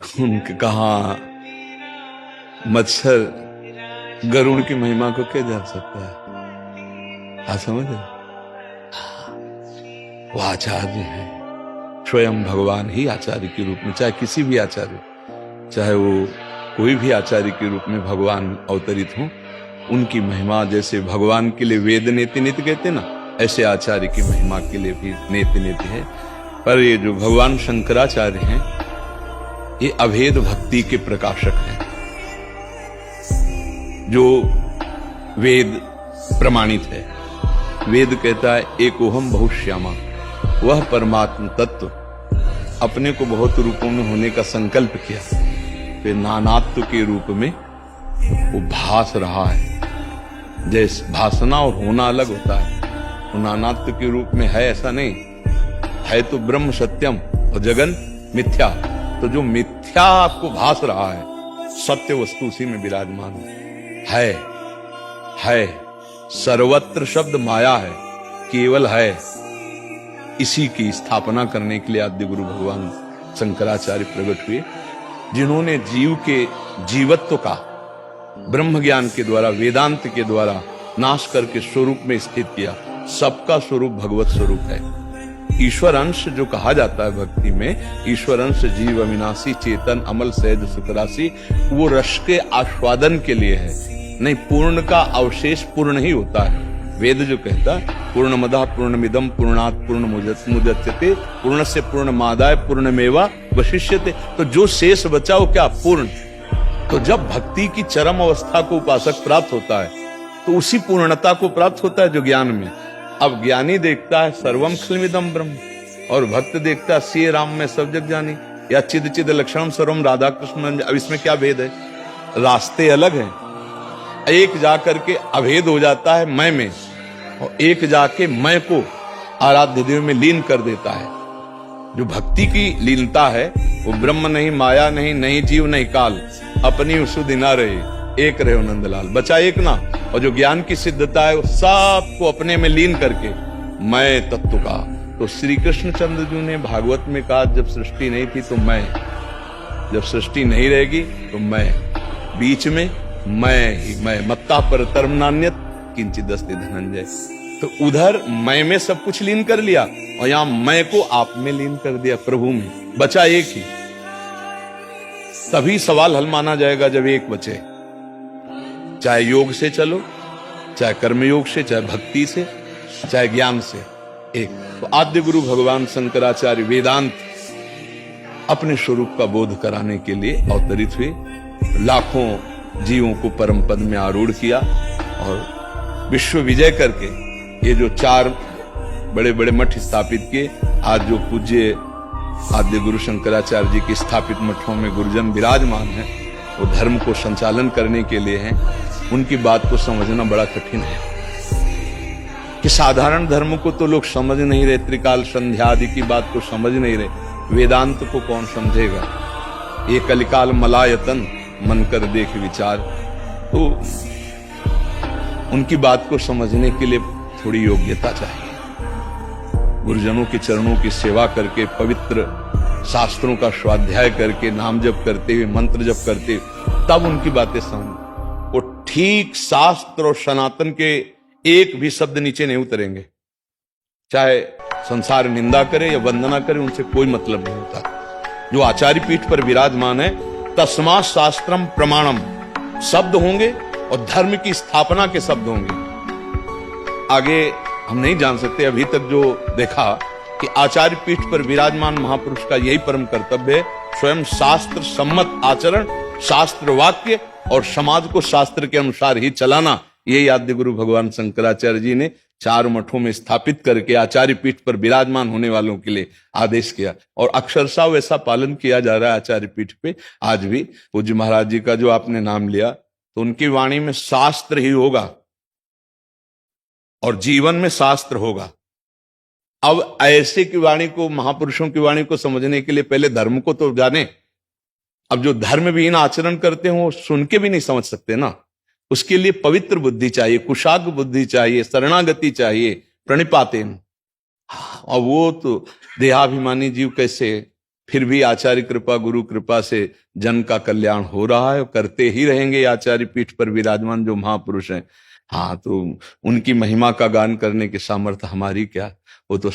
उनके कहा मच्छर गरुड़ की महिमा को क्या जान सकता है? आप समझ रहे? वो आचार्य है, स्वयं भगवान ही आचार्य के रूप में, चाहे किसी भी आचार्य, चाहे वो कोई भी आचार्य के रूप में भगवान अवतरित हो, उनकी महिमा जैसे भगवान के लिए वेद नेति नित्य कहते ना, ऐसे आचार्य की महिमा के लिए भी नेति नित्य है। पर ये जो भगवान शंकराचार्य हैं, ये अभेद भक्ति के प्रकाशक हैं, जो वेद प्रमाणित है। वेद कहता है एकोहम बहुश्यामा, वह परमात्म तत्व अपने को बहुत रूपों में होने का संकल्प किया, फिर नानात्व के रूप में वो भास रहा है। जैसे भासना और होना अलग होता है, वो नानात्व के रूप में है ऐसा नहीं है, तो ब्रह्म सत्यम और जगन मिथ्या। तो जो मिथ्या आपको भास रहा है, सत्य वस्तु उसी में विराजमान है। सर्वत्र शब्द माया है, केवल है। इसी की स्थापना करने के लिए आद्य गुरु भगवान शंकराचार्य प्रकट हुए, जिन्होंने जीव के जीवत्व का ब्रह्म ज्ञान के द्वारा, वेदांत के द्वारा नाश करके स्वरूप में स्थित किया। सबका स्वरूप भगवत स्वरूप है। ईश्वर अंश जो कहा जाता है भक्ति में, ईश्वर अंश जीव अविनाशी चेतन अमल सहज सुखराशि, वो रस के आस्वादन के लिए है, नहीं पूर्ण का अवशेष पूर्ण ही होता है। वेद जो कहता है पूर्णमदः पूर्णमिदं पूर्णात् पूर्णमुदच्यते पूर्णस्य पूर्णमादाय पूर्णमेवा वशिष्यते। तो जो शेष बचा वो क्या? पूर्ण। तो जब भक्ति की चरम अवस्था को उपासक प्राप्त होता है, तो उसी पूर्णता को प्राप्त होता है जो ज्ञान में। अब ज्ञानी देखता है सर्वम खलमिदं ब्रह्म, और भक्त देखता है सिय राम में सब जग जानी, या चिद चिद लक्षणम सर्वम राधा कृष्ण। अब इसमें क्या भेद है? रास्ते अलग हैं। एक जाकर के अभेद हो जाता है मैं में, और एक जाके मैं को आराध्य देव में लीन कर देता है। जो भक्ति की लीनता है, वो ब्रह्म नहीं, माया नहीं, नहीं जीव नहीं काल, अपनी उसुधि ना रहे, एक रहे नंदलाल, बचा एक ना। और जो ज्ञान की सिद्धता है, वो सबको अपने में लीन करके मैं तत्व का। तो श्री कृष्ण चंद्र जी ने भागवत में कहा, जब सृष्टि नहीं थी तो मैं, जब सृष्टि नहीं रहेगी तो मैं, बीच में मैं ही मैं, मत्ता पर तरम नान्यत किंचित अस्ति धनंजय। तो उधर मैं में सब कुछ लीन कर लिया, और यहां मैं को आप में लीन कर दिया, प्रभु में, बचा एक ही। तभी सवाल हल माना जाएगा जब एक बचे। चाहे योग से चलो, चाहे कर्मयोग से, चाहे भक्ति से, चाहे ज्ञान से, एक। तो आद्य गुरु भगवान शंकराचार्य वेदांत अपने स्वरूप का बोध कराने के लिए अवतरित हुए, लाखों जीवों को परम पद में आरूढ़ किया, और विश्व विजय करके ये जो 4 बड़े बड़े मठ स्थापित किए। आज जो पूज्य आद्य गुरु शंकराचार्य जी के स्थापित मठों में गुरुजन विराजमान हैं, वो धर्म को संचालन करने के लिए हैं। उनकी बात को समझना बड़ा कठिन है कि साधारण धर्म को तो लोग समझ नहीं रहे, त्रिकाल संध्या आदि की बात को समझ नहीं रहे, वेदांत को कौन समझेगा? ये कलिकाल मलायतन मन कर देख विचार। तो उनकी बात को समझने के लिए थोड़ी योग्यता चाहिए। गुरुजनों के चरणों की सेवा करके, पवित्र शास्त्रों का स्वाध्याय करके, नाम जप करते हुए, मंत्र जप करते हुए, तब उनकी बातें समझ। वो ठीक शास्त्र और सनातन के एक भी शब्द नीचे नहीं उतरेंगे, चाहे संसार निंदा करे या वंदना करे, उनसे कोई मतलब नहीं होता। जो आचार्य पीठ पर विराजमान है, तस्मात् शास्त्रम प्रमाणम शब्द होंगे, और धर्म की स्थापना के शब्द होंगे। आगे हम नहीं जान सकते। अभी तक जो देखा कि आचार्य पीठ पर विराजमान महापुरुष का यही परम कर्तव्य है, स्वयं शास्त्र सम्मत आचरण, शास्त्र वाक्य और समाज को शास्त्र के अनुसार ही चलाना। यही आद्य गुरु भगवान शंकराचार्य जी ने 4 मठों में स्थापित करके आचार्य पीठ पर विराजमान होने वालों के लिए आदेश किया, और अक्षरशः वैसा पालन किया जा रहा है आचार्य पीठ पे आज भी। पूज्य महाराज जी का जो आपने नाम लिया, तो उनकी वाणी में शास्त्र ही होगा और जीवन में शास्त्र होगा। अब ऐसे की वाणी को, महापुरुषों की वाणी को समझने के लिए पहले धर्म को तो जाने। अब जो धर्म विहीन आचरण करते हो, सुन के भी नहीं समझ सकते ना। उसके लिए पवित्र बुद्धि चाहिए, कुशाग्र बुद्धि चाहिए, शरणागति चाहिए, प्रणिपातेन। और वो तो देहाभिमानी जीव कैसे फिर भी आचार्य कृपा, गुरु कृपा से जन का कल्याण हो रहा है और करते ही रहेंगे आचार्य पीठ पर विराजमान जो महापुरुष हैं। हाँ, तो उनकी महिमा का गान करने की सामर्थ्य हमारी क्या, वो तो